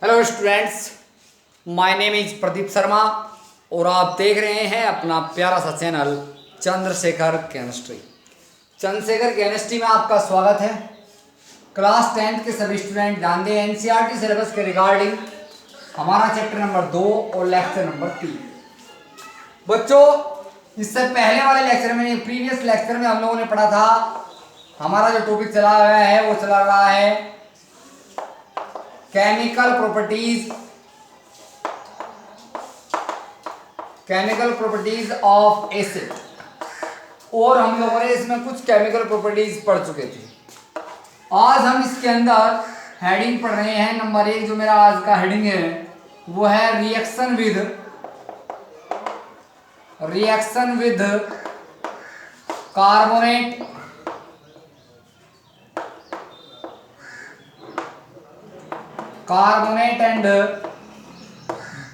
Hello students, my name is Pradeep Sharma और आप देख रहे हैं अपना प्यारा सा channel Chandrashekhar chemistry. Chandrashekhar chemistry में आपका स्वागत है। क्लास 10th के सभी स्टूडेंट ध्यान दें, एनसीईआरटी सिलेबस के रिगार्डिंग हमारा चैप्टर नंबर 2 और लेक्चर नंबर 3। बच्चों, इससे पहले वाले लेक्चर में, प्रीवियस लेक्चर में हम लोगों ने पढ़ा था, हमारा जो टॉपिक चला हुआ है वो चला रहा है केमिकल प्रॉपर्टीज ऑफ एसिड, और हम लोगों ने इसमें कुछ केमिकल प्रॉपर्टीज पढ़ चुके थे। आज हम इसके अंदर हेडिंग पढ़ रहे हैं। नंबर 1 जो मेरा आज का हेडिंग है वो है reaction with carbonate and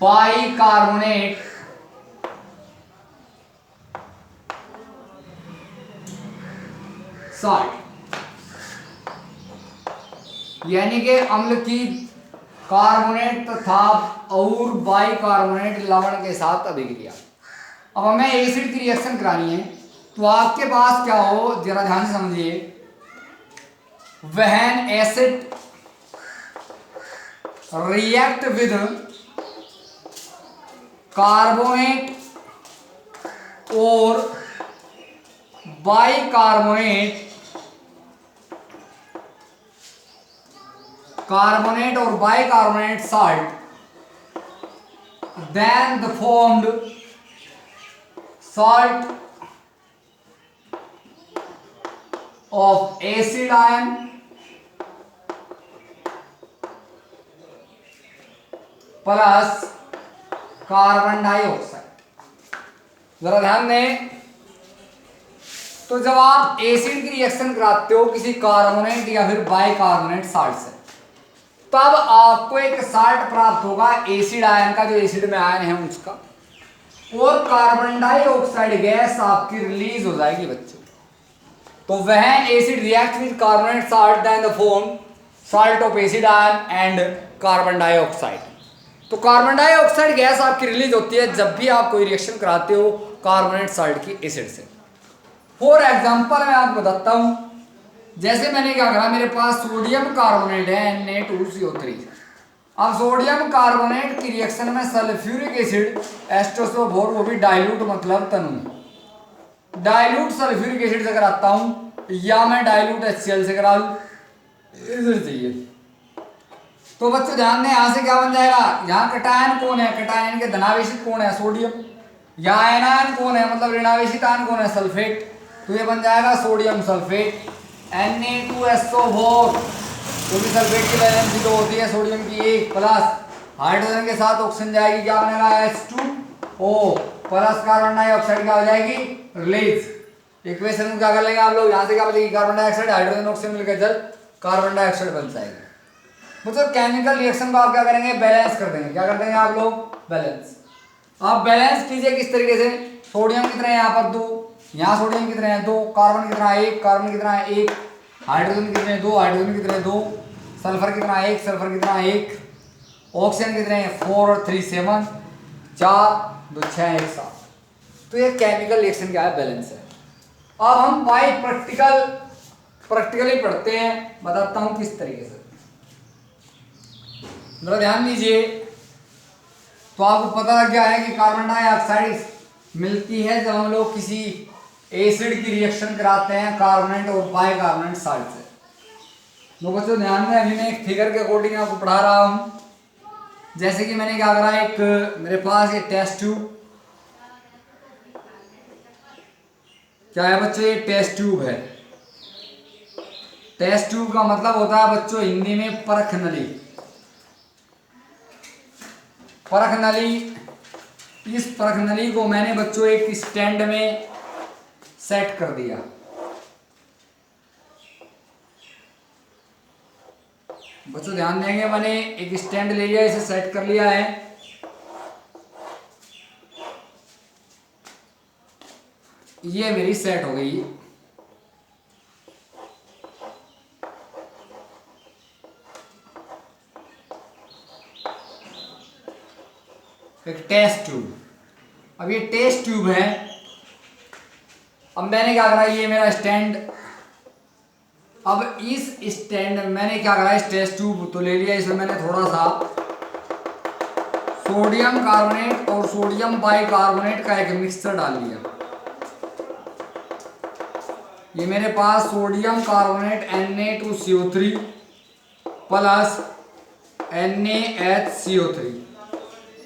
bicarbonate salt, यानी कि अम्ल की कार्बोनेट तथा और बाइकार्बोनेट लवण के साथ अभिक्रिया। अब हमें एसिड की रिएक्शन करानी है, तो आपके पास क्या हो, जरा ध्यान से समझिए। When acid react with carbonate or bicarbonate, salt, then the formed salt of acid ion plus carbon dioxide. जरा ध्यान दें, तो जब आप एसिड की रिएक्शन कराते हो किसी कार्बोनेट या फिर बाइकार्बोनेट साल्ट से, तब आपको एक साल्ट प्राप्त होगा एसिड आयन का, जो एसिड में आयन है उसका, और कार्बन डाइऑक्साइड गैस आपकी रिलीज हो जाएगी बच्चों। तो वह acid react with carbonate salt then the form salt of acid ion and carbon dioxide. तो कार्बन डाइऑक्साइड गैस आपकी रिलीज होती है जब भी आप कोई रिएक्शन कराते हो कार्बोनेट साल्ट की एसिड से। फॉर एग्जांपल मैं आपको बताता हूं, जैसे मैंने क्या करा, मेरे पास सोडियम कार्बोनेट है Na2CO3। अब सोडियम कार्बोनेट की रिएक्शन में सल्फ्यूरिक एसिड H2SO4, वो भी डाइल्यूट मतलब तनु, डाइल्यूट सल्फ्यूरिक एसिड से कराता हूं, या मैं डाइल्यूट HCl से करा लूं, इधर चाहिए। तो बच्चों ध्यान दें, यहां से क्या बन जाएगा, यहाँ कटायन कौन है, कटायन के धनावेशित कौन है, सोडियम। यहाँ आयनायन कौन है, मतलब ऋणावेशित आयन कौन है, सल्फेट। तो ये बन जाएगा सोडियम सल्फेट Na2SO4, क्योंकि सल्फेट की वैलेंसी तो होती है सोडियम की 1, प्लस हाइड्रोजन के साथ ऑक्सीजन जाएगी, क्या बनेगा H2O, प्लस कार्बन डाइऑक्साइड क्या हो जाएगी, रिलीज। इक्वेशन क्या कर लेंगे आप लोग, यहाँ से क्या बचेगी, कार्बन डाइऑक्साइड हाइड्रोजन ऑक्सीजन मिलकर जल कार्बन डाइऑक्साइड बन जाएगी। मतलब केमिकल रिएक्शन को आप क्या करेंगे, बैलेंस कर देंगे। क्या कर देंगे आप लोग, बैलेंस। आप बैलेंस कीजिए किस तरीके से, सोडियम कितने हैं यहाँ पर 2, यहाँ सोडियम कितने हैं 2, कार्बन कितना है 1, कार्बन कितना है 1, हाइड्रोजन कितने हैं 2, हाइड्रोजन कितने हैं 2, सल्फर कितना है 1, सल्फर कितना है 1, ऑक्सीजन कितने हैं 4 और 3 7, 4 2 6 1 7। तो ये केमिकल रिएक्शन क्या है, बैलेंस है। अब हम बाई प्रैक्टिकली पढ़ते हैं, बताता हूँ किस तरीके से। जरा ध्यान दीजिए, तो आपको पता लग गया है कि कार्बन डाइऑक्साइड मिलती है जब हम लोग किसी एसिड की रिएक्शन कराते हैं कार्बोनेट और बाइकार्बोनेट साल्ट से। तो बच्चों ध्यान दें, अभी मैं एक फिगर के अकॉर्डिंग आपको पढ़ा रहा हूं। जैसे कि मैंने क्या करा, एक मेरे पास ये टेस्ट ट्यूब, क्या है बच्चों, ये टेस्ट ट्यूब है। टेस्ट ट्यूब का मतलब होता है बच्चों हिंदी में परख नली। परख नली, इस परख नली को मैंने बच्चों एक स्टैंड में सेट कर दिया। बच्चों ध्यान देंगे, मैंने एक स्टैंड ले लिया, इसे सेट कर लिया है। ये मेरी सेट हो गई। एक टेस्ट ट्यूब। अब ये टेस्ट ट्यूब है। अब मैंने क्या करा, ये मेरा स्टैंड, अब इस स्टैंड में मैंने क्या करा, इस टेस्ट ट्यूब तो ले लिया, इसमें मैंने थोड़ा सा सोडियम कार्बोनेट और सोडियम बाइकार्बोनेट का एक मिक्सचर डाल लिया। ये मेरे पास sodium carbonate Na2CO3 plus NaHCO3,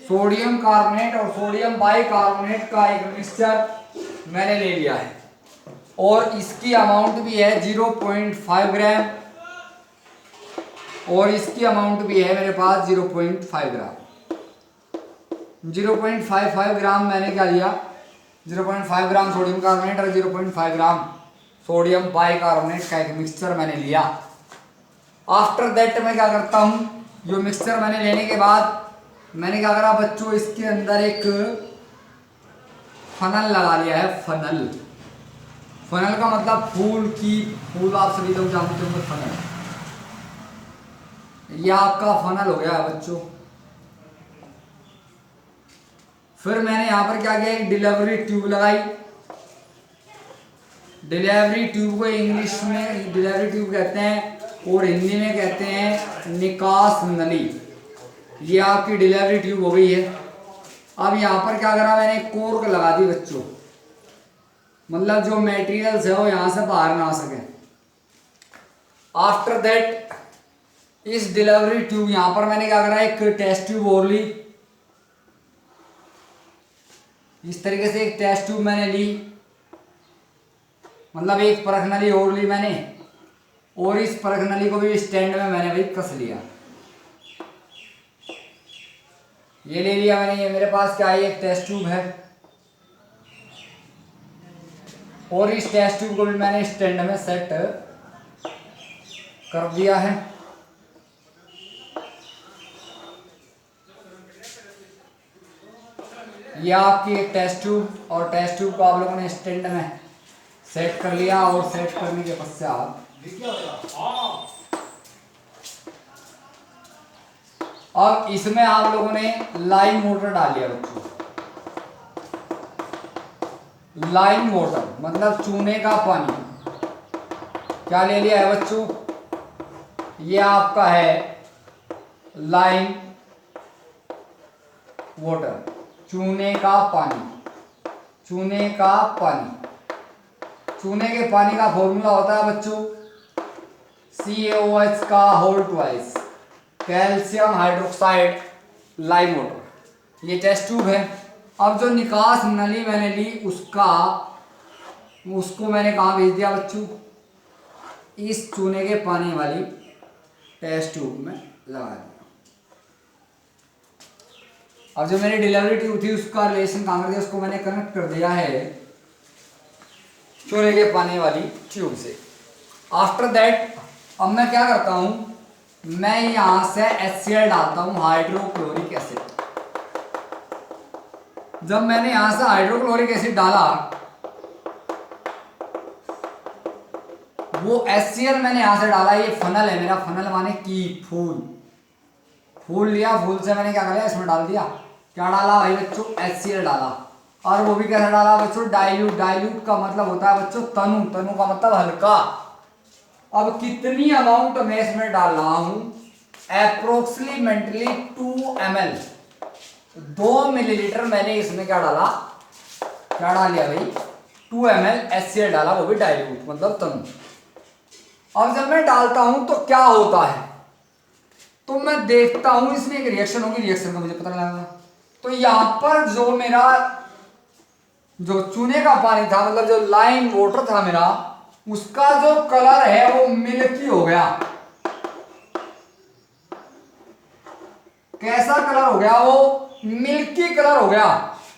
sodium carbonate और सोडियम बाइकार्बोनेट का एक मिक्सचर मैंने ले लिया है, और इसकी अमाउंट भी है 0.5 ग्राम, और इसकी अमाउंट भी है मेरे पास 0.5 ग्राम। 0.55 ग्राम मैंने क्या लिया, 0.5 ग्राम सोडियम कार्बोनेट और 0.5 ग्राम सोडियम बाइकार्बोनेट का एक मिक्सचर मैंने लिया। आफ्टर दैट मैं क्या करता हूँ, जो मिक्सचर मैंने लेने के बाद मैंने क्या करा बच्चों, इसके अंदर एक फनल लगा लिया है। फनल, फनल का मतलब फूल की, फूल आप सभी लोग जानते होंगे फनल, ये आपका फनल हो गया बच्चों। फिर मैंने यहाँ पर क्या किया, एक डिलीवरी ट्यूब लगाई। डिलीवरी ट्यूब को इंग्लिश में डिलीवरी ट्यूब कहते हैं और हिंदी में कहते हैं निकास नली। ये आपकी डिलीवरी ट्यूब हो गई है। अब यहाँ पर क्या करा, मैंने कोर्क लगा दी बच्चों, मतलब जो मटेरियल्स है वो यहाँ से बाहर ना आ सके। आफ्टर दैट इस डिलीवरी ट्यूब, यहाँ पर मैंने क्या करा, एक टेस्ट ट्यूब और ली। इस तरीके से एक टेस्ट ट्यूब मैंने ली, मतलब एक परख नली और ली मैंने, और इस परख नली को भी स्टैंड में मैंने भाई कस लिया। ये ले लिया मैंने, ये मेरे पास क्या है, एक टेस्ट ट्यूब है, और इस टेस्ट ट्यूब को भी मैंने स्टैंड में सेट कर दिया है। ये आपकी एक टेस्ट ट्यूब, और टेस्ट ट्यूब को आप लोगों ने स्टैंड में सेट कर लिया, और सेट करने के पश्चात अब इसमें आप लोगों ने लाइम वाटर डाल दिया बच्चों। लाइम वाटर मतलब चूने का पानी। क्या ले लिया है बच्चों, ये आपका है लाइम वाटर, चूने का पानी। चूने का पानी, चूने के पानी का फॉर्मूला होता है बच्चों CaOH का whole twice, calcium hydroxide lime water. ये टेस्ट ट्यूब है। अब जो निकास नली मैंने ली उसको मैंने कहाँ भेज दिया बच्चों, इस चूने के पानी वाली टेस्ट ट्यूब में लगा दिया। अब जो मेरी डिलीवरी ट्यूब थी उसका रिलेशन कहाँ कर दिया, उसको मैंने कनेक्ट कर दिया है चूने के पानी वाली ट्यूब से। आफ्टर दैट अब मैं क्या करता हूँ, मैं यहां से HCl डालता हूँ, हाइड्रोक्लोरिक एसिड। जब मैंने यहां से हाइड्रोक्लोरिक एसिड डाला, वो HCl मैंने यहां से डाला, ये फनल है मेरा, फनल माने की फूल, फूल लिया, फूल से मैंने क्या कर इसमें डाल दिया। क्या डाला भाई बच्चों, HCl डाला, और वो भी कैसे डाला बच्चों, डाइल्यूट। डाइल्यूट का मतलब होता है बच्चों तनु, तनु का मतलब हल्का। अब कितनी अमाउंट मैं इसमें डाल रहा हूं, अप्रोक्सीमेटली 2 ml, 2 मिलीलीटर मैंने इसमें क्या डाला, क्या डाल लिया भाई, 2 ml HCl डाला, वो भी डाइल्यूट मतलब तनु। अब जब मैं डालता हूं तो क्या होता है, तो मैं देखता हूं इसमें एक रिएक्शन होगी, रिएक्शन का मुझे पता लगेगा। तो यहां पर जो मेरा जो चूने का पानी था, मतलब जो लाइम वाटर था मेरा, उसका जो कलर है वो मिल्की हो गया। कैसा कलर हो गया, वो मिल्की कलर हो गया।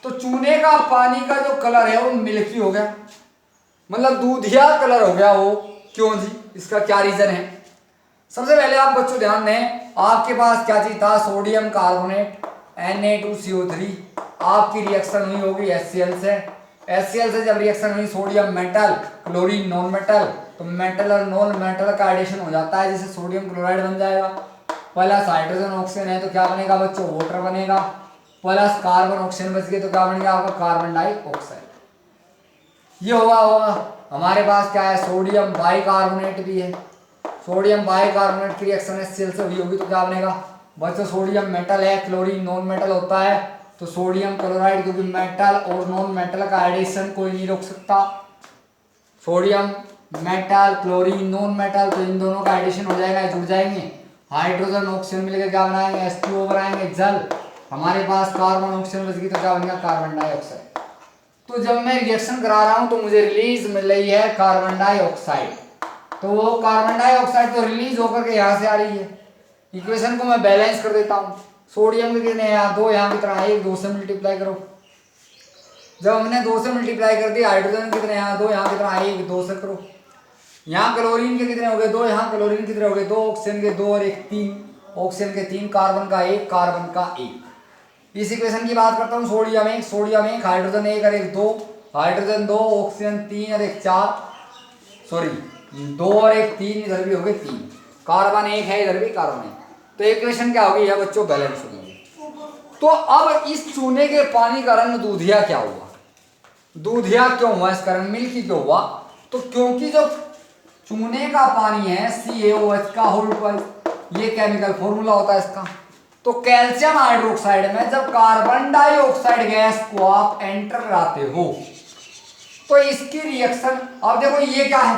तो चूने का पानी का जो कलर है वो मिल्की हो गया, मतलब दूधिया कलर हो गया वो। क्यों जी, इसका क्या रीजन है। सबसे पहले आप बच्चों ध्यान दें, आपके पास क्या चीज था, सोडियम कार्बोनेट Na2CO3, आपकी रिएक्शन हुई होगी HCl से। HCl से जब रिएक्शन हुई, sodium metal, chlorine non metal, तो मेटल और नॉन मेटल का एडिशन हो जाता है, जिससे सोडियम क्लोराइड बन जाएगा। प्लस हाइड्रोजन ऑक्सीजन है तो क्या बनेगा बच्चों, वाटर बनेगा। प्लस कार्बन ऑक्सीजन बच गए तो क्या बन गया आपका कार्बन डाइऑक्साइड। ये होगा हमारे पास क्या है, सोडियम बाइकार्बोनेट भी है। सोडियम बाइकार्बोनेट की रिएक्शन HCl से हुई होगी तो क्या बनेगा बच्चों, सोडियम मेटल है, क्लोरीन नॉन मेटल होता है, तो सोडियम क्लोराइड, क्योंकि मेटल और नॉन मेटल का एडिशन कोई नहीं रोक सकता। Sodium metal chlorine non metal, तो इन दोनों का एडिशन हो जाएगा, जुड़ जाएंगे, हाइड्रोजन ऑक्सीजन मिलकर क्या बनाएंगे, H2O बनाएंगे जल। हमारे पास कार्बन ऑक्सीजन बच गई तो क्या बनेगा कार्बन डाइऑक्साइड। तो जब मैं रिएक्शन करा रहा हूं तो मुझे रिलीज मिल रही है कार्बन डाइऑक्साइड, तो वो कार्बन डाइऑक्साइड तो रिलीज होकर के यहाँ से आ रही है। इक्वेशन को मैं बैलेंस कर देता हूँ, सोडियम के कितने यहाँ 2, यहाँ की तरह 1, 2 से मल्टीप्लाई करो। जब हमने 2 से मल्टीप्लाई कर दी, हाइड्रोजन कितने यहाँ 2, यहाँ की तरह 1, 2 से करो। यहाँ क्लोरीन के कितने हो गए 2, यहाँ क्लोरीन कितने हो गए 2, ऑक्सीजन के 2 और 1 3, ऑक्सीजन के 3, कार्बन का 1, कार्बन का 1। इस इक्वेशन की बात करता हूँ, सोडियम 1, सोडियम 1, हाइड्रोजन 1 और 1 2, हाइड्रोजन 2, ऑक्सीजन 3 और 1 4, सॉरी 2 और 1 3, इधर भी हो गए 3, कार्बन 1 है, इधर भी कार्बन 1। तो इक्वेशन क्या होगी यह बच्चों, बैलेंस हो गई। तो अब इस चूने के पानी का रंग दूधिया क्या हुआ, दूधिया क्यों हुआ, इसका रंग मिल्की क्यों हुआ, तो क्योंकि जो चूने का पानी है CaOH का होल ट्वाइस, ये केमिकल फॉर्मूला होता है इसका। तो कैल्शियम हाइड्रोक्साइड में जब कार्बन डाइऑक्साइड गैस को आप एंटर कराते हो तो इसकी रिएक्शन, अब देखो ये क्या है,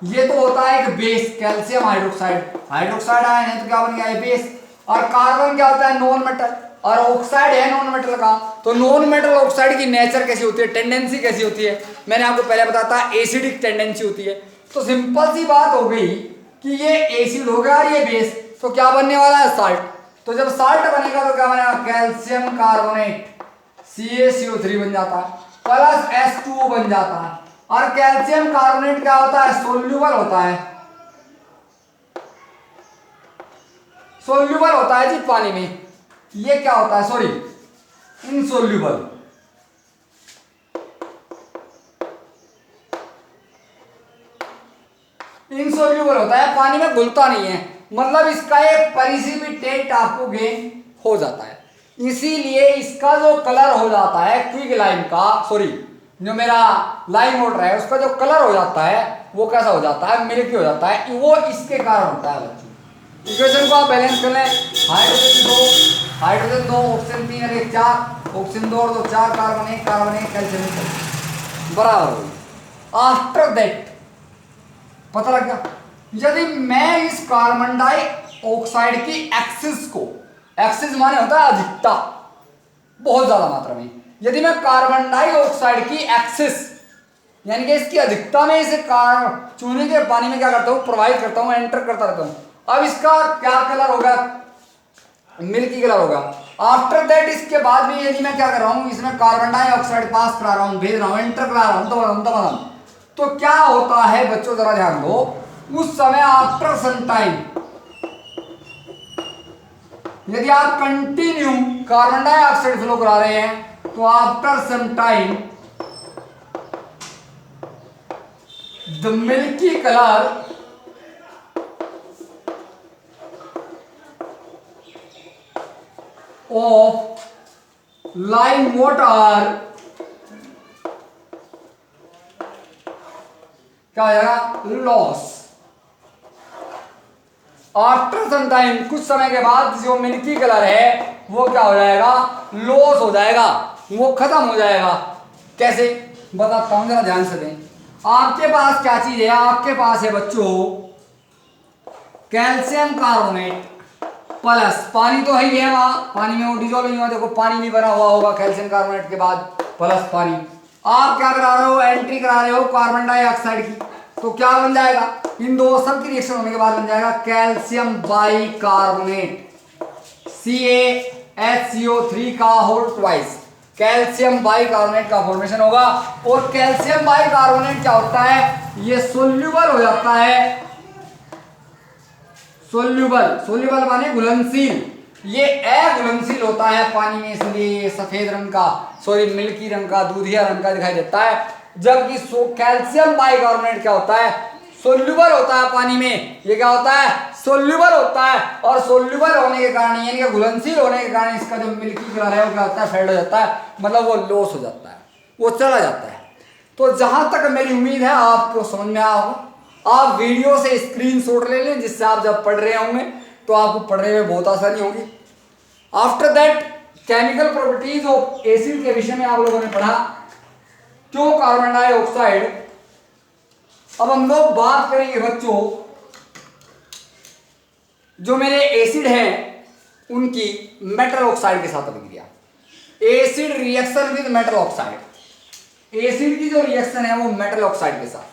ये तो होता है एक बेस, कैल्शियम हाइड्रोक्साइड, हाइड्रोक्साइड आया है तो क्या बन गया है बेस, और कार्बन क्या होता है नॉन मेटल, और ऑक्साइड है नॉन मेटल का। तो नॉन मेटल ऑक्साइड की नेचर कैसी होती है, टेंडेंसी कैसी होती है, मैंने आपको पहले बताया था एसिडिक टेंडेंसी होती है। तो सिंपल सी बात हो गई कि ये एसिड हो गया और ये बेस, तो क्या बनने वाला है साल्ट। तो जब साल्ट बनेगा तो क्या बनेगा, कैल्शियम कार्बोनेट CaCO3 बन जाता है, प्लस H2O बन जाता है। और कैल्शियम कार्बोनेट क्या होता है, सोल्यूबल होता है, सोल्यूबल होता है जी पानी में। ये क्या होता है, सॉरी इनसोल्यूबल, इनसोल्यूबल होता है, पानी में घुलता नहीं है, मतलब इसका एक प्रेसिपिटेट आपको गेन हो जाता है। इसीलिए इसका जो कलर हो जाता है क्विक लाइम का, सॉरी जो मेरा लाइम वाटर है उसका जो कलर हो जाता है वो कैसा हो जाता है, मिल्की हो जाता है, वो इसके कारण होता है बच्चों। इक्वेशन को आप बैलेंस कर लें, हाइड्रोजन 2, ऑक्सीजन 3 और 1 4, ऑक्सीजन 2 और 2 4, कार्बन 1, कार्बन 1, कैल्शियम 1 बराबर हो। आफ्टर दैट पता लग गया, यदि मैं इस कार्बन डाइऑक्साइड की एक्सिस को, एक्सिस माने होता है अधिकता, बहुत ज्यादा मात्रा में, यदि मैं कार्बन डाइऑक्साइड की एक्सिस यानी कि इसकी अधिकता में इसे चूने के पानी में क्या करता हूं, प्रोवाइड करता हूं, एंटर करता रहता हूं। अब इसका क्या कलर होगा, मिल्की कलर होगा। आफ्टर दैट इसके बाद भी यदि मैं क्या कर रहा हूं, इसमें कार्बन डाइऑक्साइड पास करा रहा हूं, भेज रहा हूं, एंटर करा रहा हूं, तो क्या होता है बच्चों जरा ध्यान दो, उस समय आफ्टर सम टाइम यदि आप कंटिन्यू कार्बन डाइऑक्साइड फ्लो करा रहे हैं तो after some time the milky colour of lime water क्या हो जाएगा, लॉस। आफ्टर सम टाइम, कुछ समय के बाद जो मिल्की कलर है वो क्या हो जाएगा, लॉस हो जाएगा, वो खत्म हो जाएगा। कैसे बताता हूं, जरा ध्यान से दें। आपके पास क्या चीज है, आपके पास है बच्चों कैल्शियम कार्बोनेट प्लस पानी, तो है ही है वहां, पानी में वो डिजोल्व नहीं हुआ, देखो पानी भी बना हुआ होगा कैल्शियम कार्बोनेट के बाद प्लस पानी। आप क्या करा रहे हो, एंट्री करा रहे हो कार्बन डाइऑक्साइड की, तो क्या बन जाएगा, इन दो सब की रिएक्शन होने के बाद बन जाएगा कैल्शियम बाइकार्बोनेट CaHCO3 का होल ट्वाइस, कैल्शियम बाइकार्बोनेट का फॉर्मेशन होगा। और कैल्शियम बाइकार्बोनेट क्या होता है, ये सोल्यूबल हो जाता है, सोल्यूबल, सोल्यूबल माने घुलनशील, ये अघुलनशील होता है पानी में, इसलिए सफेद रंग का, सॉरी मिल्की रंग का, दूधिया रंग का दिखाई देता है। जबकि कैल्शियम बाइकार्बोनेट क्या होता है, सोल्यूबल होता है पानी में, ये क्या होता है, सोल्यूबल होता है, और सोल्यूबल होने के कारण यानी कि घुलनशील होने के कारण इसका जो मिल्की कलर है वो क्या होता है, फेड हो जाता है, मतलब वो लॉस हो जाता है, वो चला जाता है। तो जहां तक मेरी उम्मीद है आपको समझ में आया होगा। आप वीडियो से स्क्रीनशॉट ले लें, जिससे आप जब पढ़ रहे होंगे तो आपको पढ़ने में बहुत आसानी होगी। After that chemical properties of acid के विषय में आप लोगों ने पढ़ा, क्यों कार्बन डाइऑक्साइड। अब हम लोग बात करेंगे बच्चों, जो मेरे एसिड हैं उनकी मेटल ऑक्साइड के साथ अभिक्रिया, acid reaction with metal oxide. Acid की जो रिएक्शन है वो मेटल ऑक्साइड के साथ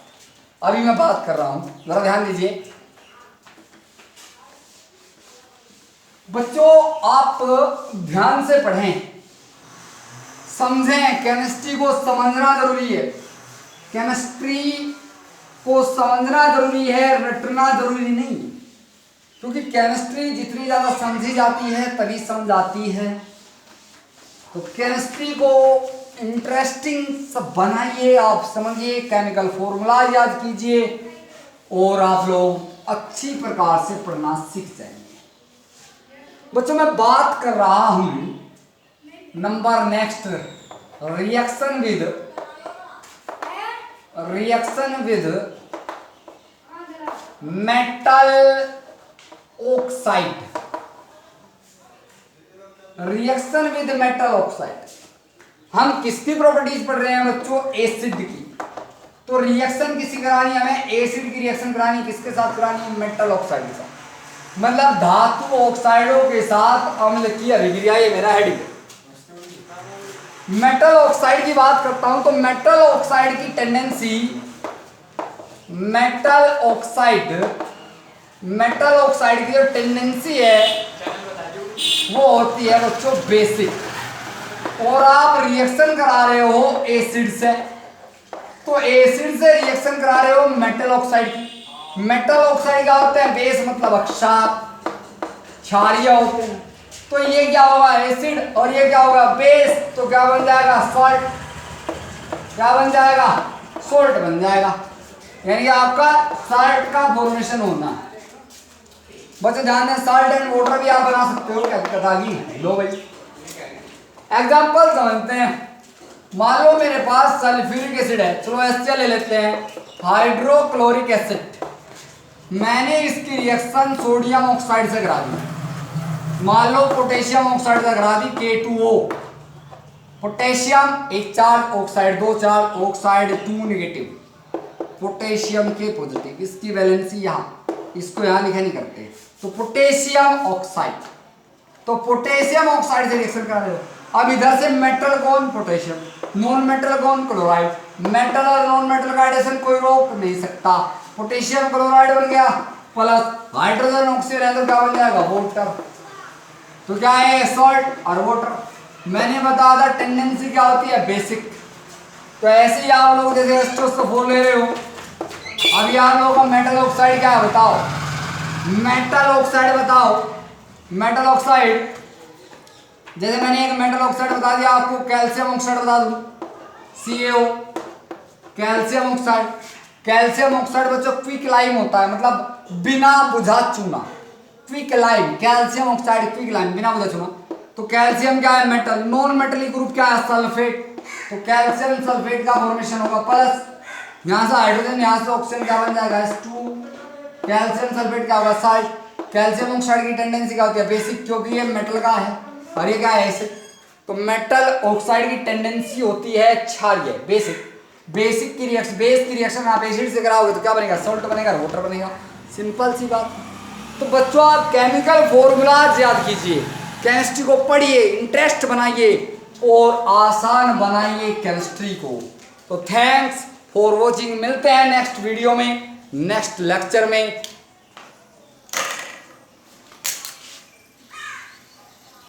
अभी मैं बात कर रहा हूं, जरा ध्यान दीजिए बच्चों, आप ध्यान से पढ़ें, समझें, केमिस्ट्री को समझना जरूरी है, केमिस्ट्री को समझना जरूरी है, रटना जरूरी नहीं, क्योंकि केमिस्ट्री जितनी ज्यादा समझी जाती है तभी समझ आती है। तो केमिस्ट्री को इंटरेस्टिंग सब बनाइए, आप समझिए, केमिकल फॉर्मूला याद कीजिए और आप लोग अच्छी प्रकार से पढ़ना सीख जाएंगे। बच्चों मैं बात कर रहा हूं number next, reaction with metal oxide. Reaction with metal oxide, हम किसकी प्रॉपर्टीज पढ़ रहे हैं बच्चों, एसिड की। तो रिएक्शन किसकी करानी है हमें, एसिड की रिएक्शन करानी, किसके साथ करानी है, मेटल ऑक्साइड के साथ, मतलब धातु ऑक्साइडों के साथ अम्ल की अभिक्रिया। ये मेरा हेडिंग है। मेटल ऑक्साइड की बात करता हूं तो मेटल ऑक्साइड की टेंडेंसी, मेटल ऑक्साइड की जो टेंडेंसी है वो होती है बच्चों बेसिक। और आप रिएक्शन करा रहे हो एसिड से, तो एसिड से रिएक्शन करा रहे हो मेटल ऑक्साइड की। मेटल ऑक्साइड क्या होते हैं, बेस मतलब अक्षार, क्षारीय होते हैं। तो ये क्या होगा, एसिड, और ये क्या होगा, बेस, तो क्या बन जाएगा, सॉल्ट। क्या बन जाएगा, सॉल्ट बन जाएगा, यानी कि आपका सॉल्ट का फॉर्मेशन होना। बच्चों ध्यान दें, सॉल्ट एंड वाटर भी आप बना सकते हो, क्या दिक्कत आ गई, लो भाई एग्जांपल समझते हैं। मान लो मेरे पास सल्फ्यूरिक एसिड है, चलो HCl ले लेते हैं, हाइड्रोक्लोरिक एसिड। मैंने इसकी रिएक्शन सोडियम ऑक्साइड से करा दी, मान लो पोटेशियम ऑक्साइड से करा दी, K2O। पोटेशियम एक चार्ज, ऑक्साइड दो चार्ज, ऑक्साइड 2 नेगेटिव, पोटेशियम के पॉजिटिव, इसकी वैलेंसी यहाँ, इसको यहाँ लिखा नहीं करते। तो पोटेशियम ऑक्साइड, तो पोटेशियम ऑक्साइड से रिएक्शन करा रहे हो। अब इधर से मेटल कौन, पोटेशियम, नॉन मेटल कौन, क्लोराइड। मेटल और नॉन मेटल का एडिशन कोई रोक नहीं सकता। पोटेशियम क्लोराइड बन गया, प्लस हाइड्रोजन ऑक्सीजन तो क्या बन जाएगा, वाटर। तो क्या है, सॉल्ट और वाटर। मैंने बताया था टेंडेंसी क्या होती है, बेसिक। तो ऐसे ही आप लोग जैसे H2SO4 ले रहे हो, अभी आप लोगों का मेटल ऑक्साइड क्या है बताओ, मेटल ऑक्साइड बताओ, मेटल ऑक्साइड। जैसे मैंने एक मेटल ऑक्साइड बता दिया आपको, कैल्शियम ऑक्साइड बता दूं, CaO, calcium oxide. Calcium oxide बच्चों क्विक लाइम होता है, मतलब बिना बुझा चूना, quick lime, calcium oxide quick lime, बिना बुझा चूना। तो कैल्शियम क्या है, मेटल। नॉन मेटलिक ग्रुप क्या है, सल्फेट। तो कैल्शियम सल्फेट का फॉर्मेशन होगा, प्लस यहाँ से हाइड्रोजन, यहाँ से ऑक्सीजन, क्या बन जाएगा, H2। कैल्शियम सल्फेट क्या होगा, साल्ट। कैल्शियम ऑक्साइड की टेंडेंसी क्या होती है, बेसिक, क्योंकि ये मेटल का है और ये क्या है, एसिड। तो मेटल ऑक्साइड की टेंडेंसी होती है क्षारीय, बेसिक। बेसिक की रिएक्शन, बेस की रिएक्शन आप एसिड से कराओगे तो क्या बनेगा, सॉल्ट बनेगा, वाटर बनेगा, सिंपल सी बात। तो बच्चों आप केमिकल फॉर्मूलाज याद कीजिए, केमिस्ट्री को पढ़िए, इंटरेस्ट बनाइए और आसान बनाइए केमिस्ट्री को। तो थैंक्स फॉर वॉचिंग, मिलते हैं नेक्स्ट वीडियो में, नेक्स्ट लेक्चर में।